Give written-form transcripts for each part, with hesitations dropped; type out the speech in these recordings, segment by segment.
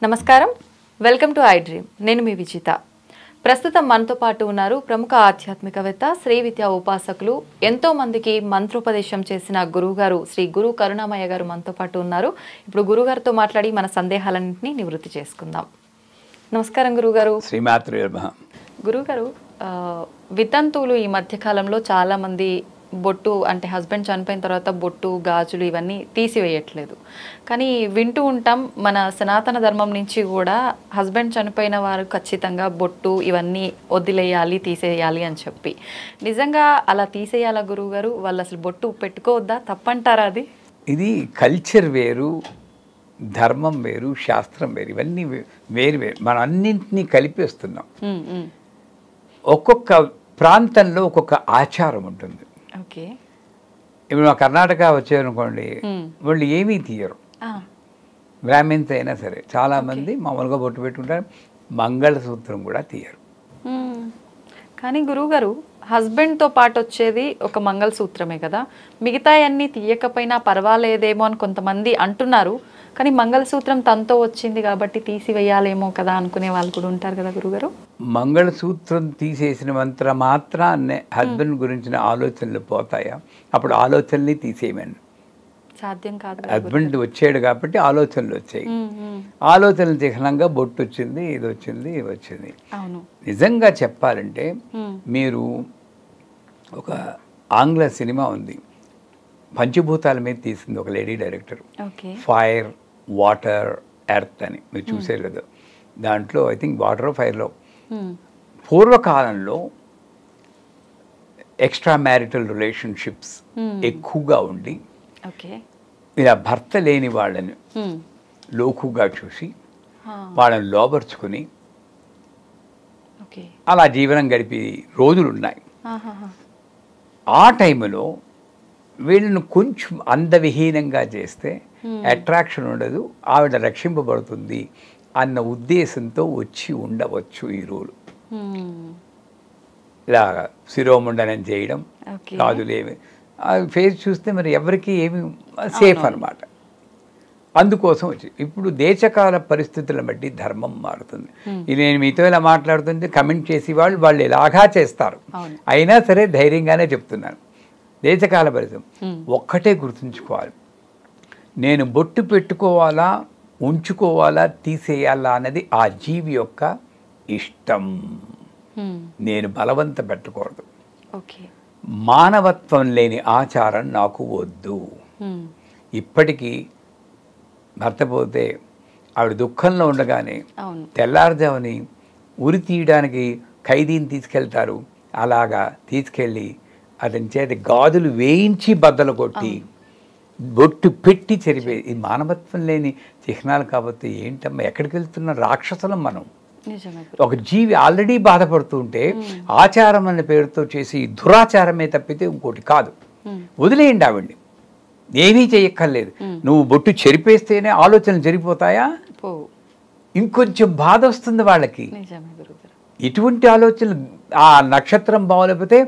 నమస్కారం, welcome to I dream. నేను మీ విజిత. ప్రస్తుతం మనతో పాటు ఉన్నారు ప్రముఖ ఆధ్యాత్మికవేత్త, శ్రీ విద్యా ఉపాసకులు, ఎంతో మందికి మంత్రోపదేశం చేసిన గురువుగారు శ్రీ గురు కరుణామయ్య గారు మనతో పాటు ఉన్నారు. ఇప్పుడు గురుగారితో మాట్లాడి మన సందేహాలన్నింటినీ నివృత్తి చేసుకుందాం. నమస్కారం గురుగారు. శ్రీమాత్రే నమః. గురుగారు, వితంతువులు ఈ మధ్యకాలంలో చాలామంది బొట్టు అంటే హస్బెండ్ చనిపోయిన తర్వాత బొట్టు, గాజులు ఇవన్నీ తీసివేయట్లేదు. కానీ వింటూ ఉంటాం మన సనాతన ధర్మం నుంచి కూడా హస్బెండ్ చనిపోయిన వారు ఖచ్చితంగా బొట్టు ఇవన్నీ వదిలేయాలి, తీసేయాలి అని చెప్పి. నిజంగా అలా తీసేయాలా గురువుగారు? వాళ్ళు అసలు బొట్టు పెట్టుకోవద్దా? తప్పంటారా అది? ఇది కల్చర్ వేరు, ధర్మం వేరు, శాస్త్రం వేరు, ఇవన్నీ వేరు వేరు. మనం అన్నింటినీ కలిపేస్తున్నాం. ఒక్కొక్క ప్రాంతంలో ఒక్కొక్క ఆచారం ఉంటుంది. ఓకే. ఇప్పుడు మా కర్ణాటక వచ్చారనుకోండి, వాళ్ళు ఏమీ తీయరు. బ్రాహ్మిన్స్ అయినా సరే చాలామంది మామూలుగా బొట్టు పెట్టుకుంటారు, మంగళసూత్రం కూడా తీయరు. కానీ గురువుగారు, హస్బెండ్తో పాటు వచ్చేది ఒక మంగళసూత్రమే కదా, మిగతా అన్నీ తీయకపోయినా పర్వాలేదేమో అని కొంతమంది అంటున్నారు. కానీ మంగళసూత్రం తనతో వచ్చింది కాబట్టి తీసివేయాలేమో కదా అనుకునే వాళ్ళు కూడా ఉంటారు కదా గురుగారు. మంగళసూత్రం తీసేసినంత మాత్రాన్నే హస్బెండ్ గురించిన ఆలోచనలు పోతాయా? అప్పుడు ఆలోచనలు తీసేయమని సాధ్యం కాదు. హస్బెండ్ వచ్చాడు కాబట్టి ఆలోచనలు వచ్చాయి. ఆలోచనలు చిహ్నంగా బొట్టు వచ్చింది, ఇది వచ్చింది, ఇది వచ్చింది. నిజంగా చెప్పాలంటే మీరు ఒక ఆంగ్ల సినిమా ఉంది, పంచభూతాల మీద తీసింది ఒక lady director, fire, water, earth అని. మీరు చూసారు కదా. దాంట్లో ఐ థింక్ వాటర్, ఫైర్లో పూర్వకాలంలో ఎక్స్ట్రా మ్యారిటల్ రిలేషన్షిప్స్ ఎక్కువగా ఉండి ఇలా భర్త లేని వాళ్ళని లోకుగా చూసి వాళ్ళని లోబర్చుకుని అలా జీవనం గడిపి రోజులున్నాయి. ఆ టైంలో వీళ్ళను కొంచెం అందవిహీనంగా చేస్తే అట్రాక్షన్ ఉండదు, ఆవిడ రక్షింపబడుతుంది అన్న ఉద్దేశంతో వచ్చి ఉండవచ్చు ఈ రూలు. ఇలా శిరోముండనం చేయడం, గాజులేమి ఫేస్ చూస్తే మరి ఎవరికి ఏమి సేఫ్ అన్నమాట. అందుకోసం వచ్చి ఇప్పుడు దేశకాల పరిస్థితులను బట్టి ధర్మం మారుతుంది. ఇది నేను మీతో ఇలా మాట్లాడుతుంటే కమెంట్ చేసి వాళ్ళు ఇలాగా చేస్తారు. అయినా సరే ధైర్యంగానే చెప్తున్నాను. దేశకాల పరిస్థితి ఒక్కటే గుర్తుంచుకోవాలి, నేను బొట్టు పెట్టుకోవాలా, ఉంచుకోవాలా, తీసేయాలా అన్నది ఆ జీవి యొక్క ఇష్టం. నేను బలవంత పెట్టకూడదు. మానవత్వం లేని ఆచారం నాకు వద్దు. ఇప్పటికీ భర్త పోతే ఆవిడ దుఃఖంలో ఉండగానే తెల్లారుజాముని ఉరి తీయడానికి ఖైదీని తీసుకెళ్తారు. అలాగా తీసుకెళ్ళి అతని చేతి గాజులు వేయించి బద్దలు కొట్టి బొట్టు పెట్టి చెరిపే, ఈ మానవత్వం లేని చిహ్నాలు. కాబట్టి ఏంటమ్మా, ఎక్కడికి వెళ్తున్న రాక్షసులం మనం. ఒక జీవి ఆల్రెడీ బాధపడుతుంటే ఆచారం అనే పేరుతో చేసి దురాచారమే తప్పితే ఇంకోటి కాదు. వదిలేయండి ఆవిడ్ని, ఏమీ చేయక్కర్లేదు. నువ్వు బొట్టు చెరిపేస్తేనే ఆలోచనలు జరిగిపోతాయా? ఇంకొంచెం బాధ వస్తుంది వాళ్ళకి. ఇటువంటి ఆలోచనలు ఆ నక్షత్రం బాగోలేకపోతే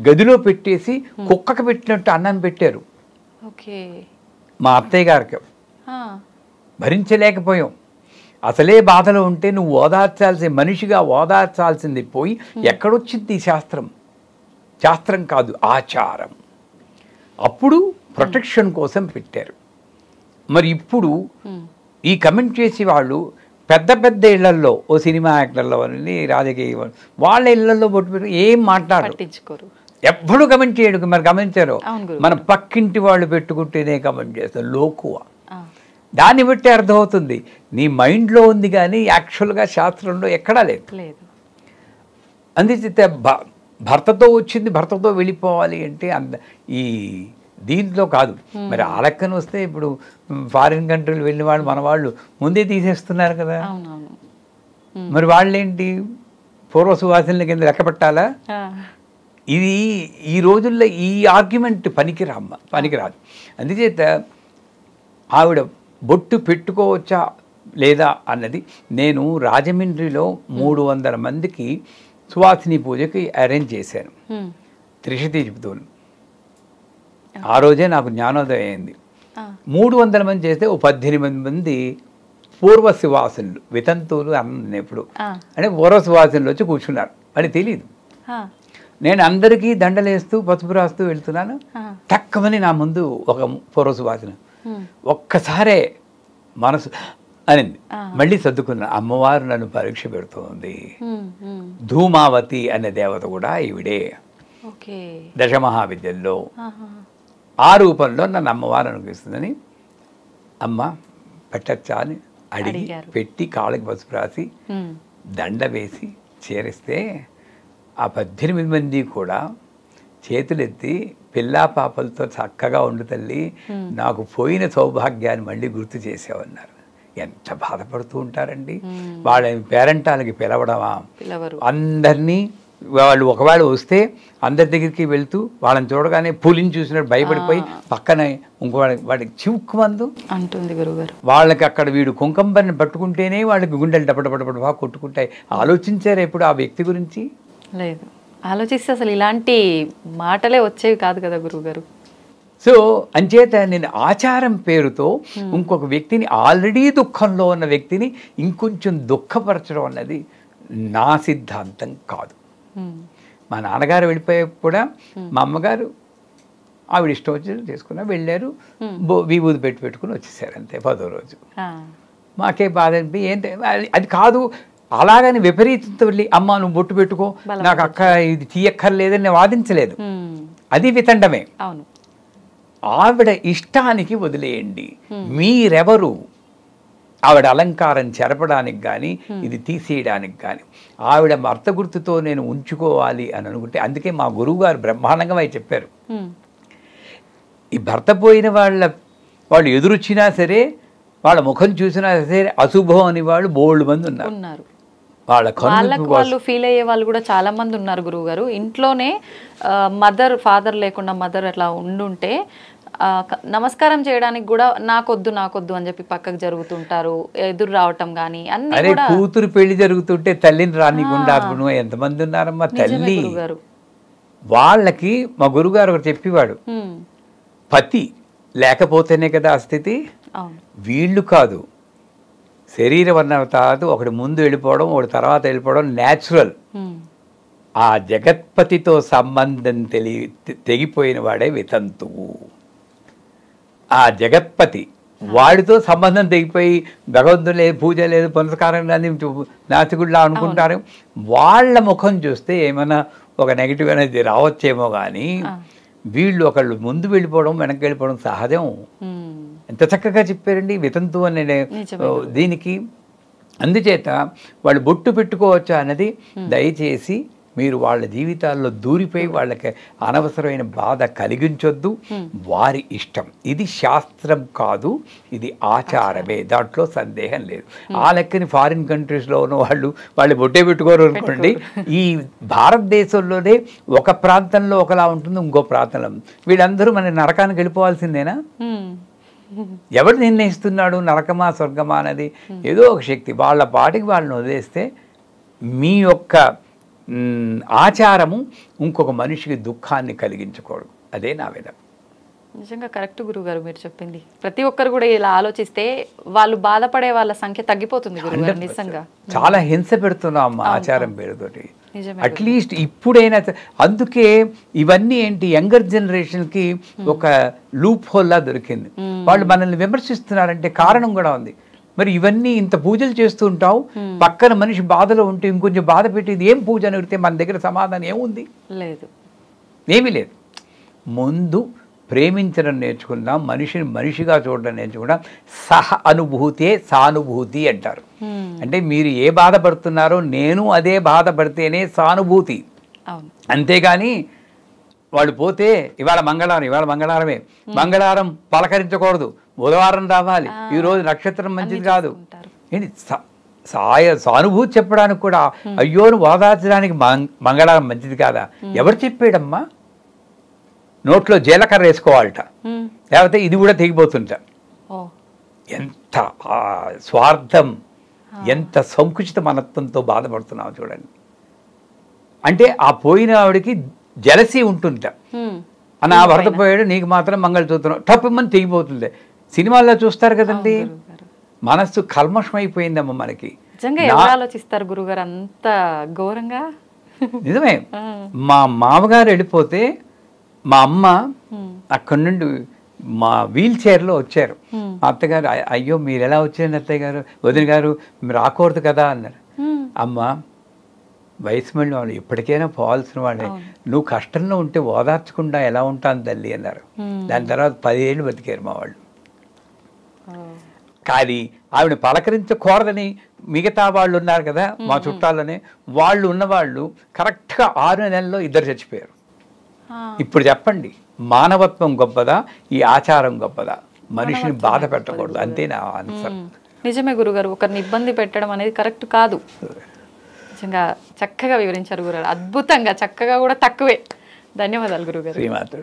గదిలో పెట్టేసి కుక్కకు పెట్టినట్టు అన్నం పెట్టారు. మా అత్తయ్య గారికి భరించలేకపోయాం. అసలే బాధలో ఉంటే నువ్వు ఓదార్చాల్సిన మనిషిగా ఓదార్చాల్సింది పోయి ఎక్కడొచ్చింది ఈ శాస్త్రం? శాస్త్రం కాదు, ఆచారం. అప్పుడు ప్రొటెక్షన్ కోసం పెట్టారు. మరి ఇప్పుడు ఈ కమెంట్ చేసి వాళ్ళు పెద్ద పెద్ద ఇళ్లల్లో, ఓ సినిమా యాక్టర్లో అని, రాజకీయ వాళ్ళ ఇళ్లలో బొట్టు పెట్టి ఏం మాట్లాడరు, ఎప్పుడు కమెంట్ చేయడు. మరి గమనించారు, మన పక్కింటి వాళ్ళు పెట్టుకుంటేనే కమెంట్ చేస్తారు, లోకువ. దాన్ని బట్టి అర్థమవుతుంది నీ మైండ్లో ఉంది కానీ యాక్చువల్గా శాస్త్రంలో ఎక్కడా లేదు. అందుచేత భర్తతో వచ్చింది భర్తతో వెళ్ళిపోవాలి అంటే ఈ దీంట్లో కాదు. మరి ఆ లెక్కన వస్తే ఇప్పుడు ఫారిన్ కంట్రీలు వెళ్ళిన వాళ్ళు మన వాళ్ళు ముందే తీసేస్తున్నారు కదా. మరి వాళ్ళేంటి పూర్వ సువాసనల కింద లెక్క పెట్టాలా? ఇది ఈ రోజుల్లో ఈ ఆర్గ్యుమెంట్ పనికిరాదు. అందుచేత ఆవిడ బొట్టు పెట్టుకోవచ్చా లేదా అన్నది, నేను రాజమండ్రిలో 300 మందికి సువాసిని పూజకి అరేంజ్ చేశాను త్రిశతి చెబుతూ. ఆ రోజే నాకు జ్ఞానోదయం అయింది. 300 మంది చేస్తే ఓ 18 మంది పూర్వ సువాసనులు, వితంతువులు అన్న ఎప్పుడు అంటే పూర్వ సువాసనులు వచ్చి కూర్చున్నారు. అని తెలియదు. నేను అందరికీ దండలేస్తూ పసుపు రాస్తూ వెళ్తున్నాను. తక్కువని నా ముందు ఒక పూర్వ సువాసన ఒక్కసారే మనసు అనింది. మళ్ళీ సర్దుకున్నా, అమ్మవారు నన్ను పరీక్ష పెడుతోంది. ధూమావతి అనే దేవత కూడా ఈవిడే దశమహావిద్యల్లో. ఆ రూపంలో నన్ను అమ్మవారు అనుభవిస్తుందని అమ్మ పెట్టచ్చా అని అడిగి పెట్టి కాళ్ళకి పసుపు రాసి దండ వేసి చేరిస్తే ఆ 18 మంది కూడా చేతులెత్తి పిల్లా పాపలతో చక్కగా ఉండు తల్లి, నాకు పోయిన సౌభాగ్యాన్ని మళ్ళీ గుర్తు చేసావన్నారు. ఎంత బాధపడుతూ ఉంటారండి. వాళ్ళ పేరెంటాలకి పిలవడమా, అందరినీ వాళ్ళు ఒకవేళ వస్తే అందరి దగ్గరికి వెళ్తూ వాళ్ళని చూడగానే పులిని చూసినట్టు భయపడిపోయి పక్కన ఇంకో వాడికి చివుక్కుమందు అంటుంది గురుగారు. వాళ్ళకి అక్కడ వీడు కుంకంబరిని పట్టుకుంటేనే వాళ్ళకి గుండెలు డపడపడపడ బాగా కొట్టుకుంటాయి. ఆలోచించారు ఎప్పుడు ఆ వ్యక్తి గురించి? లేదు, ఆలోచిస్తే అసలు ఇలాంటి మాటలే వచ్చేవి కాదు కదా గురుగారు. సో అంచేత నేను ఆచారం పేరుతో ఇంకొక వ్యక్తిని, ఆల్రెడీ దుఃఖంలో ఉన్న వ్యక్తిని ఇంకొంచెం దుఃఖపరచడం అన్నది నా సిద్ధాంతం కాదు. మా నాన్నగారు వెళ్ళిపోయాక కూడా మా అమ్మగారు ఆవిడ ఇష్టం వచ్చి చేసుకున్నా వెళ్ళారు, విభూది పెట్టుకుని వచ్చేసారు అంతే 10వ రోజు. మాకే బాధ అనిపి ఏంటి అది కాదు. అలాగని విపరీతంతో వెళ్ళి అమ్మ నువ్వు బొట్టు పెట్టుకో, నాకు అక్క ఇది తీయక్కర్లేదని నేను వాదించలేదు. అది వితండమే. అవును, ఆవిడ ఇష్టానికి వదిలేయండి. మీరెవరు ఆవిడ అలంకారం చెరపడానికి కానీ ఇది తీసేయడానికి కానీ? ఆవిడ భర్త గుర్తుతో నేను ఉంచుకోవాలి అని అనుకుంటే, అందుకే మా గురువు గారు బ్రహ్మాండంగా చెప్పారు, ఈ భర్త పోయిన వాళ్ళు ఎదురొచ్చినా సరే, వాళ్ళ ముఖం చూసినా సరే అశుభం అని వాళ్ళు బోల్డ్ మంది ఉన్నారు. వాళ్ళు ఫీల్ అయ్యే వాళ్ళు కూడా చాలా మంది ఉన్నారు గురువు గారు. ఇంట్లోనే మదర్ ఫాదర్ లేకుండా మదర్ అట్లా ఉండుంటే నమస్కారం చేయడానికి కూడా నాకొద్దు అని చెప్పి పక్కకు జరుగుతుంటారు, ఎదురు రావటం కానీ అన్ని. కూతురు పెళ్లి జరుగుతుంటే తల్లిని రానికుండా ఎంతమంది ఉన్నారమ్మా తల్లి. వాళ్ళకి మా గురుగారు ఒకటి చెప్పేవాడు, పతి లేకపోతేనే కదా ఆ స్థితి. వీళ్ళు కాదు, శరీరం అన్న తర్వాత ఒకటి ముందు వెళ్ళిపోవడం ఒకటి తర్వాత వెళ్ళిపోవడం న్యాచురల్. ఆ జగత్పతితో సంబంధం తెగిపోయిన వాడే వితంతువు. ఆ జగత్పతి వాడితో సంబంధం తెగిపోయి భగవంతుడు లేదు, పూజ లేదు, పునస్కారం లేదు, నాసికుడిలా అనుకుంటారు. వాళ్ళ ముఖం చూస్తే ఏమైనా ఒక నెగిటివ్ అనేది రావచ్చేమో కానీ వీళ్ళు ఒకళ్ళు ముందు వెళ్ళిపోవడం వెనక్కి వెళ్ళిపోవడం సహజం. ఎంత చక్కగా చెప్పారండి వితంతు అనే దీనికి. అందుచేత వాళ్ళు బొట్టు పెట్టుకోవచ్చా అన్నది దయచేసి మీరు వాళ్ళ జీవితాల్లో దూరిపోయి వాళ్ళకి అనవసరమైన బాధ కలిగించొద్దు. వారి ఇష్టం, ఇది శాస్త్రం కాదు, ఇది ఆచారమే, దాంట్లో సందేహం లేదు. ఆ లెక్కని ఫారిన్ కంట్రీస్లో ఉన్న వాళ్ళు బొట్టే పెట్టుకోరు అనుకోండి. ఈ భారతదేశంలోనే ఒక ప్రాంతంలో ఒకలా ఉంటుంది, ఇంకో ప్రాంతంలో. వీళ్ళందరూ మన నరకానికి వెళ్ళిపోవాల్సిందేనా? ఎవరు నిర్ణయిస్తున్నాడు నరకమా స్వర్గమా అన్నది? ఏదో ఒక శక్తి. వాళ్ళ పాటికి వాళ్ళని వదిలేస్తే మీ యొక్క ఆచారము ఇంకొక మనిషికి దుఃఖాన్ని కలిగించకూడదు. అదే నా విధం. నిజంగా కరెక్ట్ గురుగారు మీరు చెప్పింది. ప్రతి ఒక్కరు కూడా ఇలా ఆలోచిస్తే వాళ్ళు బాధపడే వాళ్ళ సంఖ్య తగ్గిపోతుంది గురుగారు. నిజంగా చాలా హింస పెడుతున్నాం ఆచారం పేరుతోటి. అట్లీస్ట్ ఇప్పుడైనా. అందుకే ఇవన్నీ ఏంటి, యంగర్ జనరేషన్కి ఒక లూప్ హోల్లా దొరికింది. వాళ్ళు మనల్ని విమర్శిస్తున్నారంటే కారణం కూడా ఉంది. మరి ఇవన్నీ ఇంత పూజలు చేస్తూ ఉంటావు, పక్కన మనిషి బాధలో ఉంటే ఇంకొంచెం బాధ పెట్టేది ఏం పూజ అని అడిగితే మన దగ్గర సమాధానం ఏముంది? లేదు, ఏమీ లేదు. ముందు ప్రేమించడం నేర్చుకుందాం, మనిషిని మనిషిగా చూడడం నేర్చుకుందాం. సహ అనుభూతే సానుభూతి అంటారు. అంటే మీరు ఏ బాధపడుతున్నారో నేను అదే బాధపడితేనే సానుభూతి. అంతేగాని వాళ్ళు పోతే ఇవాళ మంగళవారమే, మంగళవారం పలకరించకూడదు, బుధవారం రావాలి, ఈరోజు నక్షత్రం మంచిది కాదు. ఏంటి సానుభూతి చెప్పడానికి కూడా అయ్యోను ఓదార్చడానికి మంగళవారం మంచిది కాదా? ఎవరు చెప్పాడమ్మా? నోట్లో జీలకర్ర వేసుకోవాలట, లేకపోతే ఇది కూడా తెగిపోతుంట. ఎంత స్వార్థం, ఎంత సంకుచిత మనత్వంతో బాధపడుతున్నావు చూడండి. అంటే ఆ పోయిన ఆవిడకి జలసీ ఉంటుంట. నా భర్త పోయాడు, నీకు మాత్రం మంగళసూత్రం టప్పుమని తెగిపోతుంది. సినిమాల్లో చూస్తారు కదండి, గురువుగారు. మనస్సు కల్మషమైపోయిందమ్మ మనకి. నిజంగా ఎవరు ఆలోచిస్తారు గురుగారు అంత ఘోరంగా? నిజమే. మా మామగారు వెళ్ళిపోతే మా అమ్మ అక్కడి నుండి మా వీల్ చైర్లో వచ్చారు. మా అత్తగారు అయ్యో మీరు ఎలా వచ్చారు అత్తయ్య గారు, వదిన గారు మీరు రాకూడదు కదా అన్నారు. అమ్మ వయసు మళ్ళీ వాళ్ళు ఎప్పటికైనా పోవాల్సిన వాళ్ళే, నువ్వు కష్టంలో ఉంటే ఓదార్చకుండా ఎలా ఉంటాను తల్లి అన్నారు. దాని తర్వాత 10 ఏళ్ళు బతికారు మా వాళ్ళు. కానీ ఆవిడ పలకరించకూడదని మిగతా వాళ్ళు ఉన్నారు కదా మా చుట్టాలనే, వాళ్ళు ఉన్నవాళ్ళు కరెక్ట్గా 6 నెలల్లో 2 చచ్చిపోయారు. ఇప్పుడు చెప్పండి, మానవత్వం గొప్పదా, ఈ ఆచారం గొప్పదా? మనిషిని బాధ పెట్టకూడదు, అంతే నా ఆన్సర్. నిజమే గురుగారు, ఒకరిని ఇబ్బంది పెట్టడం అనేది కరెక్ట్ కాదు. నిజంగా చక్కగా వివరించారు గురుగారు, అద్భుతంగా, చక్కగా కూడా తక్కువే. ధన్యవాదాలు గురుగారు. శ్రీమాతృ.